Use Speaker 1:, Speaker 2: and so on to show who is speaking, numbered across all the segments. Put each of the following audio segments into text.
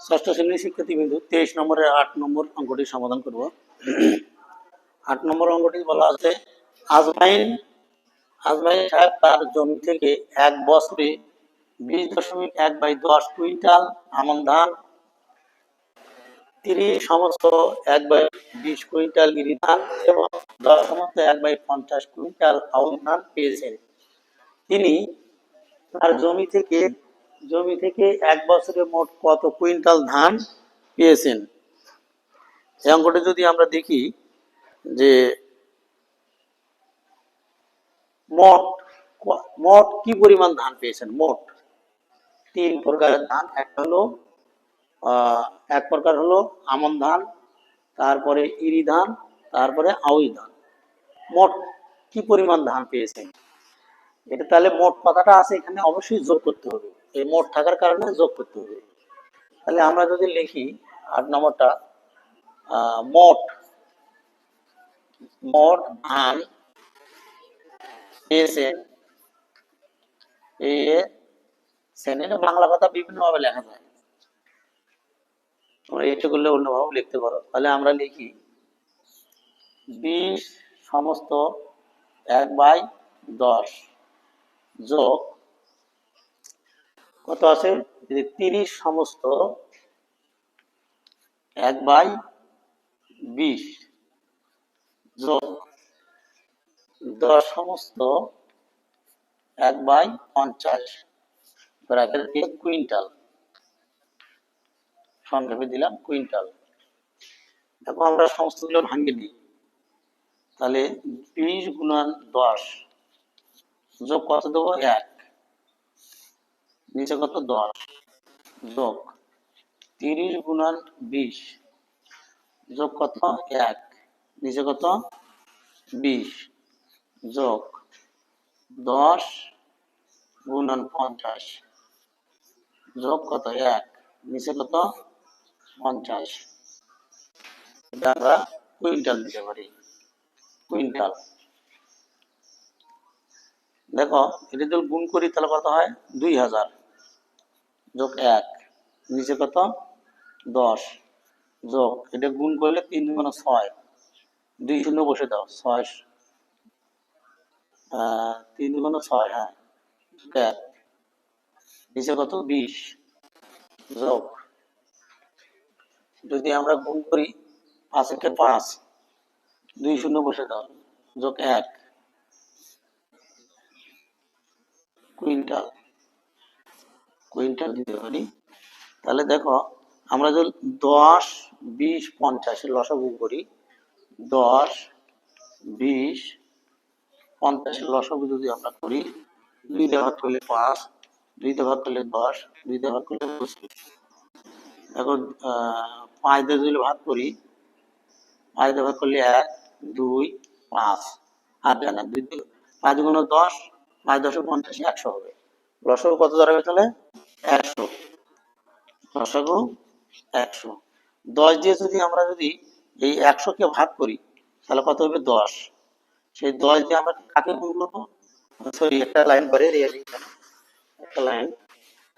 Speaker 1: ষষ্ঠ শ্রেণীর শিক্ষার্থীবৃন্দ 23 নম্বরের 8 নম্বর অঙ্কটি সমাধান করব। 8 নম্বর অঙ্কটি বলা আছে, আজমাইন সাহেব তার জমি থেকে এক বছরে 20.1/10 কুইন্টাল আমন ধান, 30 সমস্ত 1/20 কুইন্টাল গিরি ধান এবং 10 সমস্ত 1/50 কুইন্টাল আউশ ধান পেয়েছেন। তিনি তার জমি থেকে এক বছরে মোট কত কুইন্টাল ধান পেয়েছেন? এই অঙ্কটা যদি আমরা দেখি যে মোট কি পরিমাণ ধান পেয়েছেন, মোট 3 প্রকারের ধান। এক প্রকার হলো আমন ধান, তারপরে ইরি ধান, তারপরে আউশ ধান। মোট কি পরিমাণ ধান পেয়েছেন, এটা তাহলে মোট কথাটা আছে এখানে অবশ্যই যোগ করতে হবে। এই মোট থাকার কারণে যোগ করতে হবে। তাহলে আমরা যদি লিখি 8 নম্বরটা, মোট ধান পেয়েছেন, এটা বাংলা কথা বিভিন্ন ভাবে লেখা যায়, তোমরা এটা করলে অন্যভাবে লিখতে পারো। তাহলে আমরা লিখি 20 সমস্ত 1/10 যোগ কত আছে, 30 সমস্ত 1/20 যোগ 10 সমস্ত 1/50 ব্র্যাকেট দিয়ে কুইন্টাল, সংক্ষেপে দিলাম কুইন্টাল। দেখো আমরা সমস্তগুলো ভাঙিয়ে দিই। তাহলে 20 গুণন 10 যোগ কত দেবো, 1, নিচে কত 10 যোগ 30 গুণন 20 যোগ কত 1, নিচে কত 20 যোগ 10 গুণন 50 যোগ কত 1, নিচে কত 50। এটা আমরা কুইন্টাল দিতে পারি, কুইন্টাল। দেখো এটা যদি গুণ করি তাহলে কত হয়, 2000 যোগ 1, নিচে কত 10 যোগ, এটা গুণ করলে 3 গুণ 6, 2 শূন্য বসে দাও, 6 3 গুণ 6, হ্যাঁ 1, নিচে কত 20 যোগ, যদি আমরা গুণ করি 5 একে 5, 2 শূন্য বসে দাও, যোগ 1, কুইন্টাল দিতে পারি। তাহলে দেখো আমরা যদি 10, 20, 50 লসাগু করি, 10, 20, 50 লসাগু যদি আমরা করি, 2 দিয়ে ভাগ করলে 5, 2 দিয়ে ভাগ করলে 10, 2 দিয়ে ভাগ করলে 25। এখন 5 দিয়ে যদি ভাগ করি, 5 দিয়ে ভাগ করলে 1, 2, 5, আর জানা 5 গুণ 10, 5 10 50, 100 হবে। লসাগু কত দাঁড়াবে তাহলে, 100, লসাগু 100। 10 দিয়ে আমরা যদি এই 100 কে ভাগ করি তাহলে কত হবে, 10। সেই 10 দিয়ে আমরা কাকে গুণ করবো, সরি একটা লাইন পরে একটা লাইন,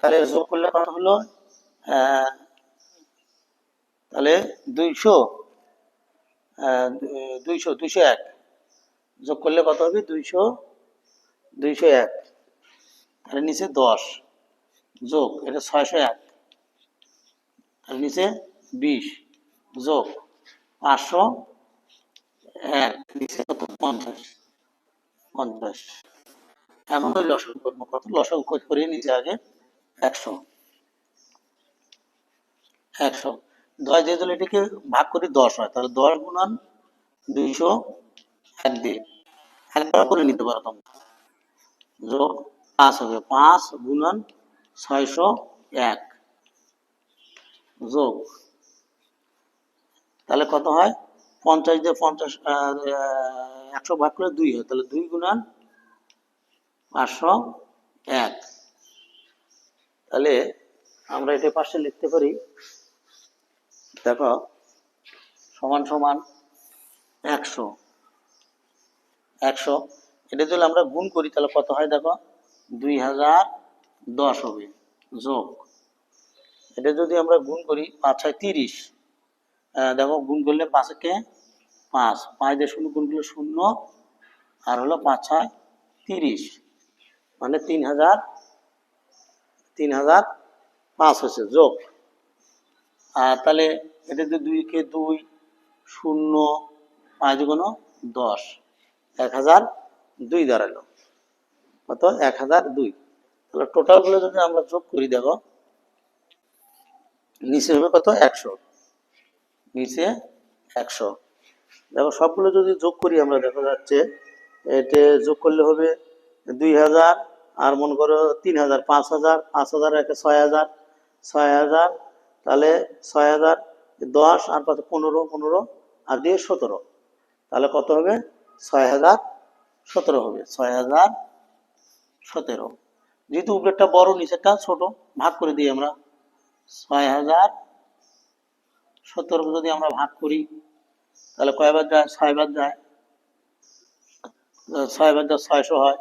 Speaker 1: তাহলে যোগ করলে কত হলো, তাহলে 201 যোগ করলে কত হবে, 201। তাহলে নিচে 10 যোগ এটা 601, তাহলে নিচে 20 যোগ 501, নিচে কত 50। এখন ওই লসাগু করবো, কত লসাগু করে নিচে আগে 100। 10 দিয়ে যদি এটাকে ভাগ করি 10 হয়, তাহলে 10 গুণন 201 দিয়ে একবার করে নিতে পারো তোমরা, যোগ 5 হবে, 5 গুণন 601 যোগ, তাহলে কত হয়, 50 দিয়ে 50 100 ভাগ করে 2 হয়, তাহলে 2 গুণন 501। তাহলে আমরা এটা পাশে লিখতে পারি, দেখো সমান সমান 100। এটা যদি আমরা গুণ করি তাহলে কত হয়, দেখো 2010 হবে, যোগ এটা যদি আমরা গুণ করি 5 6 30, দেখো গুণ করলে 5 কে 5, 5 দিয়ে 0 গুণ করলে 0, আর হলো 5 6 30, মানে 3005 হচ্ছে যোগ। আর তাহলে এটা যদি 2 কে 2, 0, 5 দুগুণ 10, 1002 দাঁড়ালো। কত? 1002। তাহলে টোটালগুলো যদি আমরা যোগ করি, দেখো নিচে হবে কত? 100, নিচে 100। দেখো সবগুলো যদি যোগ করি আমরা, দেখা যাচ্ছে এতে যোগ করলে হবে 2000, আর মনে করো 3000, 5000, 5000 একে 6000, 6000, তাহলে 6000 10 আর 5 15, 15 আর দিয়ে 17, তাহলে কত হবে? 6017 হবে, 6017। যেহেতু উপরেরটা বড় নিচেরটা ছোট, ভাগ করে দিই আমরা। 6017 যদি আমরা ভাগ করি, তাহলে কয়বার যায়? 6 বার যায়। 6 বার যায় 600 হয়,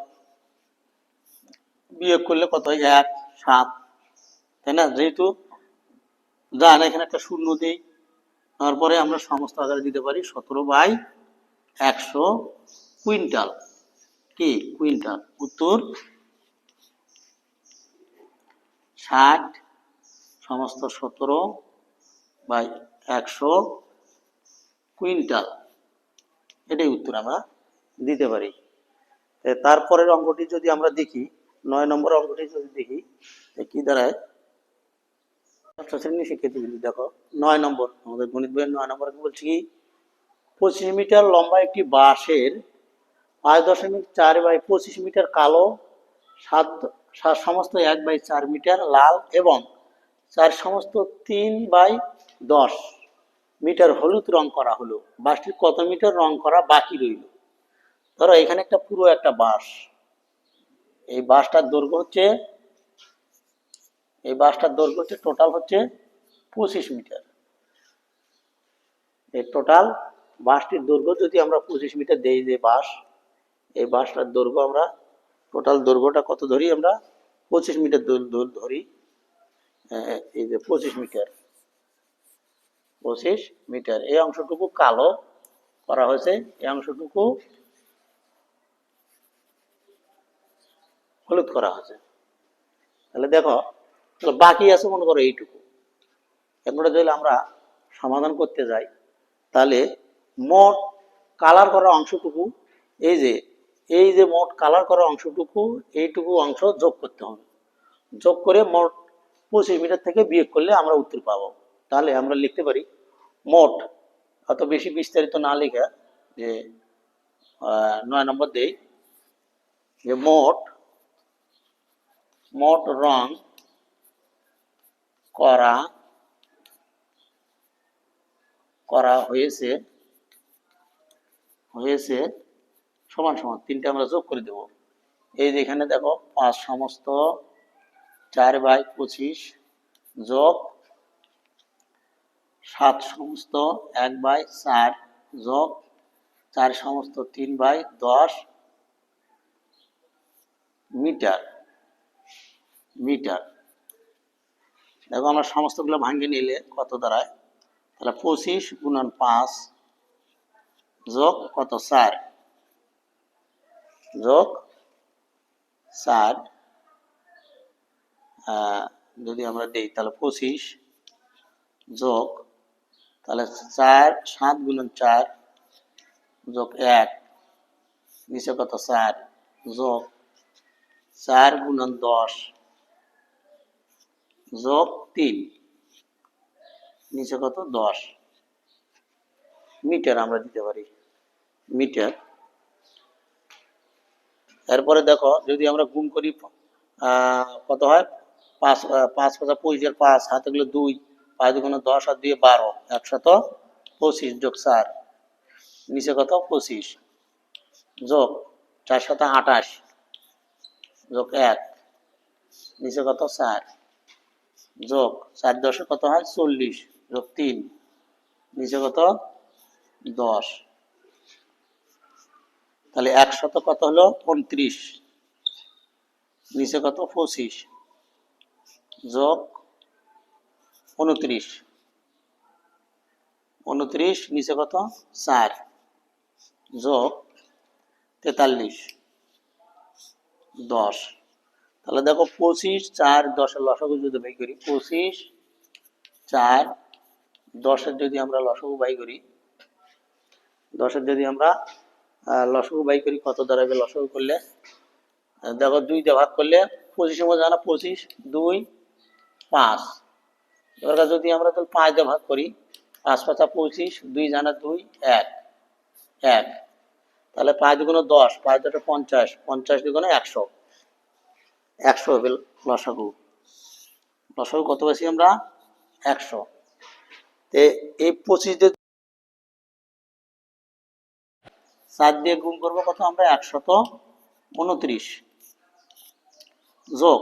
Speaker 1: বিয়োগ করলে কত হয়? 1 7, তাই না? যেহেতু যায় না, এখানে একটা শূন্য দিই, তারপরে আমরা সমস্ত আকারে দিতে পারি 17/100 কুইন্টাল। কি কুইন্টাল? উত্তর 60 সমস্ত 17/100 কুইন্টাল, এটাই উত্তর আমরা দিতে পারি। তারপরের অঙ্কটি যদি আমরা দেখি, 9 নম্বর অঙ্কটি যদি দেখি, কি দাঁড়ায়? ষষ্ঠ শ্রেণীর শিক্ষার্থীগুলি দেখো 9 নম্বর, আমাদের গণিত বইয়ের 9 নম্বর বলছি কি, 25 মিটার লম্বা একটি বাঁশের 5.4/25 মিটার কালো, 7 সমস্ত 1/4 মিটার লাল এবং 4 সমস্ত 3/10 মিটার হলুদ রং করা হলো। বাঁশটির কত মিটার রং করা বাকি রইল? ধরো এখানে একটা পুরো একটা বাঁশ, এই বাঁশটার দৈর্ঘ্য হচ্ছে টোটাল হচ্ছে 25 মিটার। এই টোটাল বাঁশটির দৈর্ঘ্য যদি আমরা 25 মিটার দেই, যে বাঁশ, এই বাঁশটার দৈর্ঘ্য আমরা টোটাল দৈর্ঘ্যটা কত ধরি? আমরা 25 মিটার ধরি। এই যে 25 মিটার, 25 মিটার, এই অংশটুকু কালো করা হয়েছে, এই অংশটুকু হলুদ করা হয়েছে। তাহলে দেখো, বাকি আছে মনে করো এইটুকু। এরপরে যদি আমরা সমাধান করতে যাই, তাহলে মোট কালার করা অংশটুকু, এই যে মোট কালার করা অংশটুকু, এইটুকু অংশ যোগ করতে হবে। যোগ করে মোট 25 মিটার থেকে বিয়োগ করলে আমরা উত্তর পাবো। তাহলে আমরা লিখতে পারি মোট, অত বেশি বিস্তারিত না লেখা, যে 9 নম্বর দেই, যে মোট রং করা হয়েছে সমান সমান, তিনটে আমরা যোগ করে দেব। এই যে এখানে দেখো 5 সমস্ত 4/25 যোগ 7 সমস্ত 1/4 যোগ 4 সমস্ত 3/10 মিটার। দেখো আমরা সমস্তগুলো ভাঙে নিলে কত দাঁড়ায়? তাহলে 25 গুণন 5 যোগ কত? 4 যোগ 4, যদি আমরা দেই, তাহলে 25 যোগ, তাহলে 4 7 গুণন 4 যোগ 1, নিচে কত? 4 যোগ 4 গুণন 10 যোগ 3, নিচে কত? 10 মিটার আমরা দিতে পারি, মিটার। এরপরে দেখো যদি আমরা গুণ করি, কত হয়? 5 5 5 25, 5 হাতে গেলে 2, 5 দুগুণ 10 আর 2 12, 125 যোগ 4, নিচে কত? 25 যোগ 4 7 28 যোগ 1, নিচে কত? 4 যোগ 4 10 কত হয়? 40 যোগ 3, নিচে কত? 10। তাহলে 100 কত হলো? 29, নিচে কত? 25 যোগ 29, 29 নিচে কত 4 যোগ 43 10। তাহলে দেখো 25 4 10 লসাগু যদি বাই করি, 25 4 10 যদি আমরা লসাগু বাই করি, 10 যদি আমরা লসাগু বাই করি কত দাঁড়াবে? লসাগু করলে দেখো 2 দিয়ে ভাগ করলে 25 মধ্যে জানা 25 2 5, এবার যদি আমরা তাহলে 5 দিয়ে ভাগ করি 5 5 25 2 জানা 2 1 1, তাহলে 5 দুগুণে 10 5 দুটো 50 50 দুগুণে 100 100 হবে লসাগু। লসাগু কত পাচ্ছি আমরা? 100। এই 25 দিয়ে 4 দিয়ে গুণ করবো কত আমরা? 129 যোগ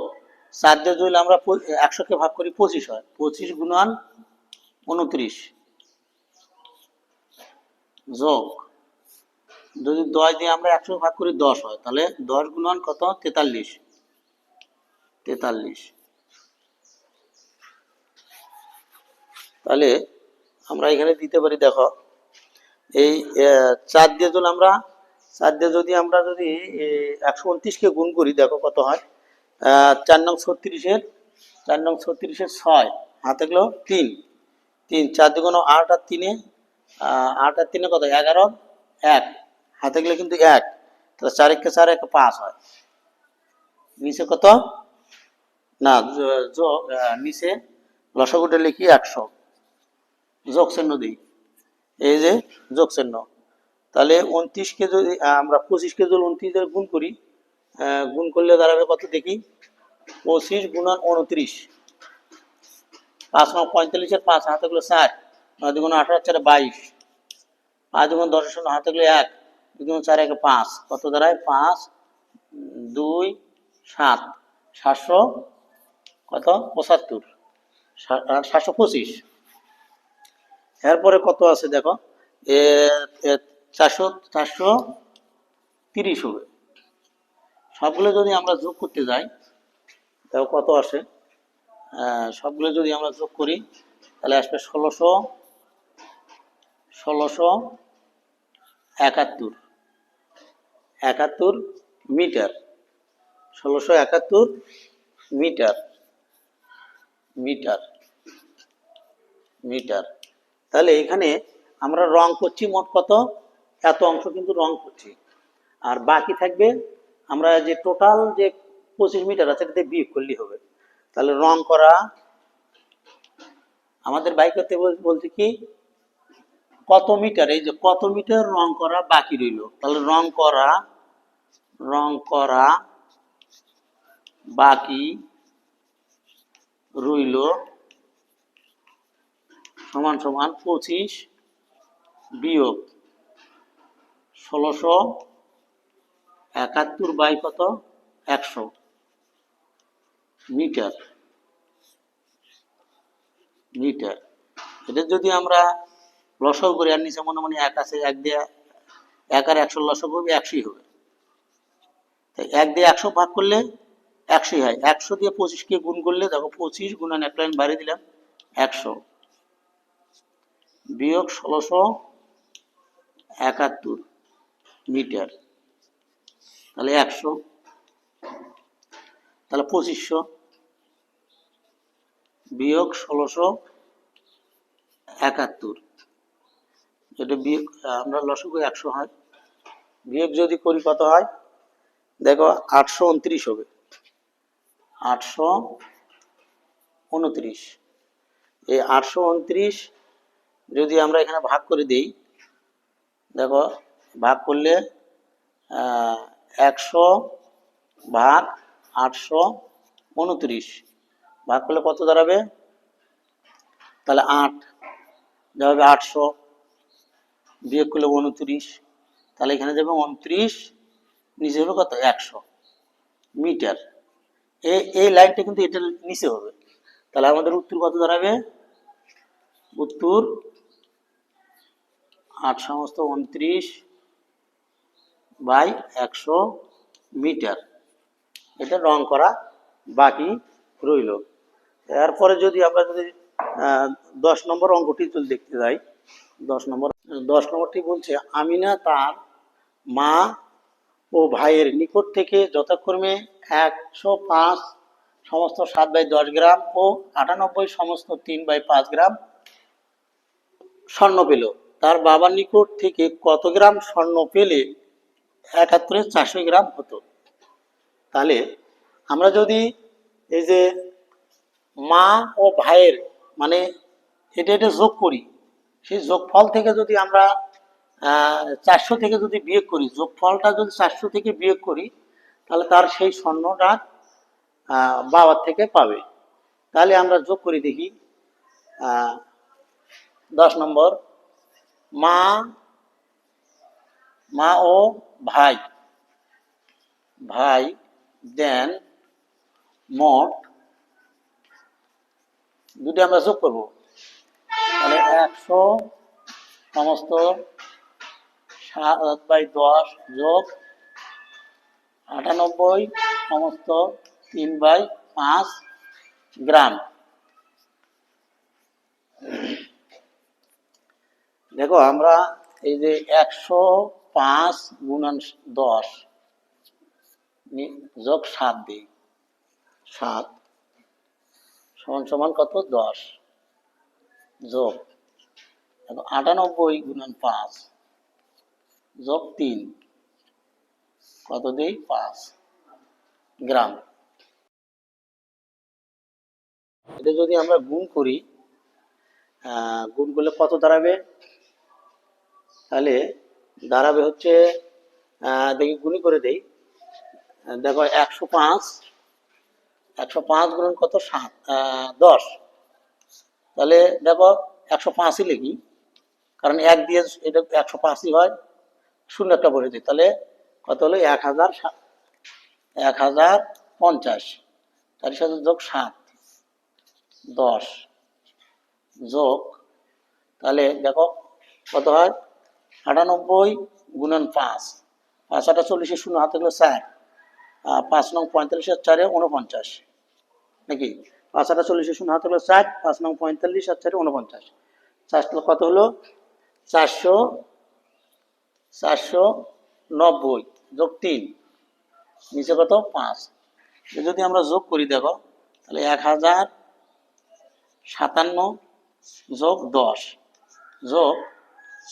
Speaker 1: 4 দিয়ে যদি আমরা 100 কে ভাগ করি 25 হয়, 25 গুণন 29 যোগ যদি 10 দিয়ে আমরা 100 ভাগ করি 10 হয়, তাহলে 10 গুণন কত? 43 43। তাহলে আমরা এখানে দিতে পারি দেখো এই 4 দিয়ে যদি আমরা 129 কে গুণ করি দেখো কত হয়? 4 নং 36-এর 6 হাতে গেল 3 3 4 দুগুণ 8 আর 3 8 আর 3 কত? 11 1 হাতে গেলে কিন্তু 1, তাহলে 4 1 4 1 5 হয়। নিচে কত না নিচে লসাগুটা লিখি 100 যোগ চিহ্ন দিই, এই যে যোগ চিহ্ন। তাহলে 29 কে যদি আমরা 25 কে যদি 29 দিয়ে গুণ করি, গুণ করলে দাঁড়াবে কত দেখি? 25 গুণন 29 5 9 45 এর 5 হাতে গেলো 4 9 দুগুণ 18 4 22 5 দুগুণ 10 শূন্য হাতে গেলে 1 2 দুগুণ 4 1 5 কত দাঁড়ায়? 5 2 7 700 কত? 75 725। এরপরে কত আছে দেখো 430 হবে। সবগুলো যদি আমরা যোগ করতে যাই তাহলে কত আসে? সবগুলো যদি আমরা যোগ করি তাহলে আসবে 1671 মিটার, 1671 মিটার মিটার মিটার। তাহলে এখানে আমরা রং করছি মোট কত? এত অংশ কিন্তু রং করছি, আর বাকি থাকবে আমরা যে টোটাল যে 25 মিটার আছে এটাতে বিয়োগ করলেই হবে। তাহলে রং করা আমাদের বাই করতে বলছি কি কত মিটার, এই যে কত মিটার রং করা বাকি রইল। তাহলে রং করা বাকি রইল সমান সমান 25 বিয়োগ 1671 বাই কত? 100 মিটার মিটার। এটা যদি আমরা লসাগু করি, আর নিচে মনে মনে 1 আছে, 1 দিয়ে 1 আর 100 লসাগু হবে 100 হবে। তাই 1 দিয়ে 100 ভাগ করলে 100 হয়, 100 দিয়ে 25 কে গুণ করলে দেখো 25 গুণন এক লাইন বাড়িয়ে দিলাম 100 বিয়োগ 1671 মিটার, তাহলে 100, তাহলে 2500 বিয়োগ 1671, এটা বিয়োগ আমরা লসাগু 100 হয়, বিয়োগ যদি করি কত হয় দেখো 829 হবে, 829। এই 829 যদি আমরা এখানে ভাগ করে দেই দেখো ভাগ করলে 100 ভাগ 829 ভাগ করলে কত দাঁড়াবে? তাহলে 8 যাবে 800 বিয়োগ করলে 29, তাহলে এখানে যাবে 29, নিচে হবে কত? 100 মিটার। এই লাইনটা কিন্তু এটা নিচে হবে। তাহলে আমাদের উত্তর কত দাঁড়াবে? উত্তর 829 বাই 100 মিটার। এটা রং করা বাকি রইল। এরপরে যদি আমরা 10 নম্বর অঙ্কটি যদি দেখতে যাই, 10 নম্বরটি বলছে আমিনা তার মা ও ভাইয়ের নিকট থেকে যথাক্রমে 105 সমস্ত 7/10 গ্রাম ও 98 সমস্ত 3/5 গ্রাম স্বর্ণ পেল। তার বাবার নিকট থেকে কত গ্রাম স্বর্ণ পেলে 400 গ্রাম হতো। তাহলে আমরা যদি এই যে মা ও ভাইয়ের মানে এটা যোগ করি, সেই যোগফল থেকে যদি আমরা 400 থেকে যদি বিয়োগ করি, যোগফলটা যদি 400 থেকে বিয়োগ করি, তাহলে তার সেই স্বর্ণটা বাবার থেকে পাবে। তাহলে আমরা যোগ করি দেখি। 10 নম্বর, মা ও ভাই দেন মোট, দুটি আমরা যোগ করবো, তাহলে 100 সমস্ত 7/10 যোগ 98 সমস্ত 3/5 গ্রাম। দেখো আমরা এই যে 105 গুণন 10 যোগ 7 দিই, 7 সমান সমান কত? 10 যোগ 98 গুণন 5 যোগ 3 কত দিই? 5 গ্রাম। এটা যদি আমরা গুণ করি, গুণ করলে কত দাঁড়াবে? তাহলে দাঁড়াবে হচ্ছে, দেখি গুণি করে দেই। দেখো 105 গুণন কত? 10। তাহলে দেখো 105ই লিখি, কারণ 1 দিয়ে এটা 105ই হয়, শূন্য একটা বলে দিই। তাহলে কত হলো? 1050। তার সাথে যোগ 7 10 যোগ, তাহলে দেখো কত হয়? 98 গুণন 5, 5 8 40, শূন্য হাতে গেলো 4, 5 নং 45 আর 4 49 নাকি? 5 8 40, শূন্য হাতে গেলো 4, 5 নং 45 আর 4 49, 4 কত হলো? 490 যোগ 3 নিচে কত? 5। যদি আমরা যোগ করি দেখো, তাহলে 1057 যোগ 10 যোগ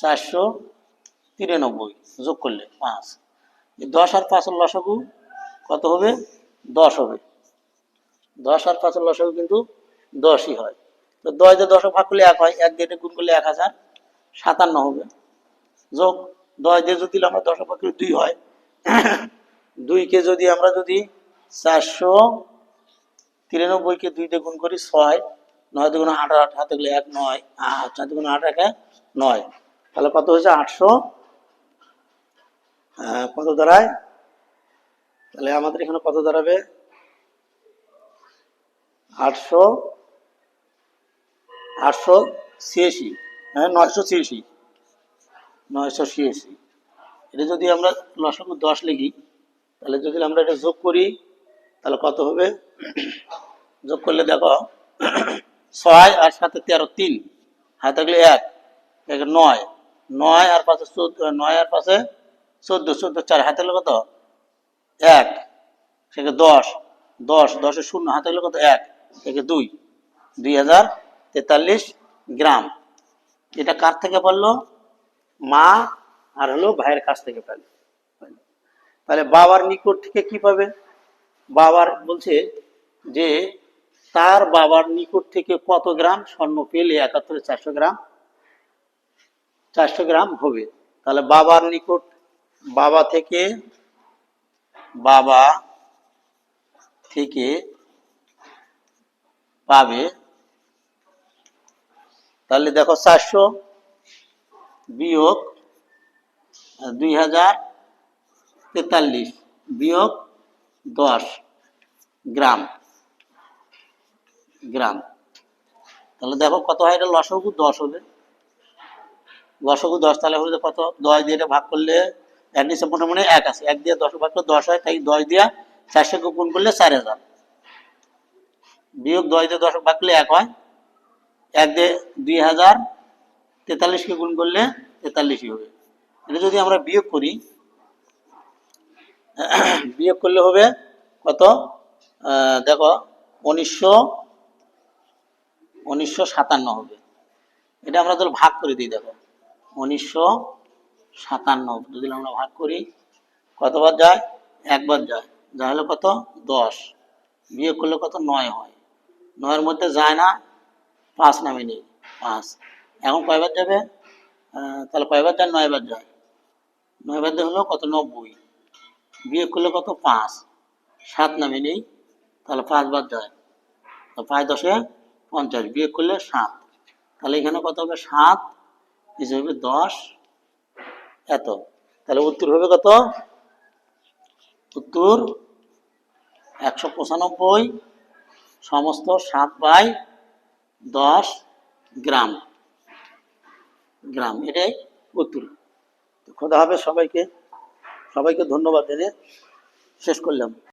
Speaker 1: 493 যোগ করলে 5, 10 আর 5 লসাগু কত হবে? 10 হবে। 10 আর 5 লসাগু কিন্তু 10ই হয়। তো 10 দিয়ে 10 ভাগ করলে 1 হয়, 1 দিয়ে গুণ করলে 1057 হবে। যোগ 10 দিয়ে যদি আমরা 10 ভাগ করলে 2 হয়, 2কে যদি আমরা 493কে 2 দিয়ে গুণ করি 6, 9 দুগুণ 18, হাতে গেলে 1 9, 4 দুগুণ 8 1 9, তাহলে কত হয়েছে? 800 কত দাঁড়ায়? তাহলে আমাদের এখানে কত দাঁড়াবে? 886, হ্যাঁ 986। এটা যদি আমরা লসাগু 10 লিখি, তাহলে যদি আমরা এটা যোগ করি, তাহলে কত হবে? যোগ করলে দেখো 6 আর 7 13, 3 হাতে থাকলে 1 9, 9 আর 5 14, 9 আর 5 14, 14 4 হাতে থাকলে কত? 1 থেকে 10, 10 10 শূন্য হাতে থাকলে কত? 1 থেকে 2, 2043 গ্রাম। এটা কার থেকে বললো? মা আর হলো ভাইয়ের কাছ থেকে পেল। তাহলে বাবার নিকট থেকে কি পাবে? বাবার বলছে যে তার বাবার নিকট থেকে কত গ্রাম স্বর্ণ পেলে 400 গ্রাম 400 গ্রাম হবে। তাহলে বাবার নিকট, বাবা থেকে পাবে, তাহলে দেখো 400 বিয়োগ 2043 বিয়োগ 10 গ্রাম। তাহলে দেখো কত হয়? এটা লসাগু 10 হবে, লসাগু 10। তাহলে হলে কত? 10 দিয়ে এটা ভাগ করলে, এর নিচে মনে 1 আছে, 1 দিয়ে 10 ভাগ করলে 10 হয়, তাই 10 দিয়ে 400 গুণ করলে 4000 বিয়োগ 10 দিয়ে 10 ভাগ করলে 1 হয়, এক দিয়ে 2043 কে গুণ করলে 43ই হবে। এটা যদি আমরা বিয়োগ করি, বিয়োগ করলে হবে কত? দেখো 1957 হবে। এটা আমরা তাহলে ভাগ করে দিই। দেখো 1957 যদি আমরা ভাগ করি, কতবার যায়? একবার যায়। যা হলো কত? 10। বিয়োগ করলে কত? 9 হয়। 9-এর মধ্যে যায় না, 5 নামে নেই, 5। এখন কয়বার যাবে? তাহলে কয়বার যায়? 9 বার যায়। 9 বার দিয়ে হলো কত? 90। বিয়োগ করলে কত? 5। 7 নামে নেই, তাহলে 5 বার যায়। 5 10 50, বিয়োগ করলে 7। তাহলে এখানে কত হবে? 7 হিসেবে 10 এত। তাহলে উত্তর হবে কত? উত্তর 195 সমস্ত 7/10 গ্রাম। এটাই উত্তর। খোদা হাফেজ সবাইকে। সবাইকে ধন্যবাদ জানিয়ে শেষ করলাম।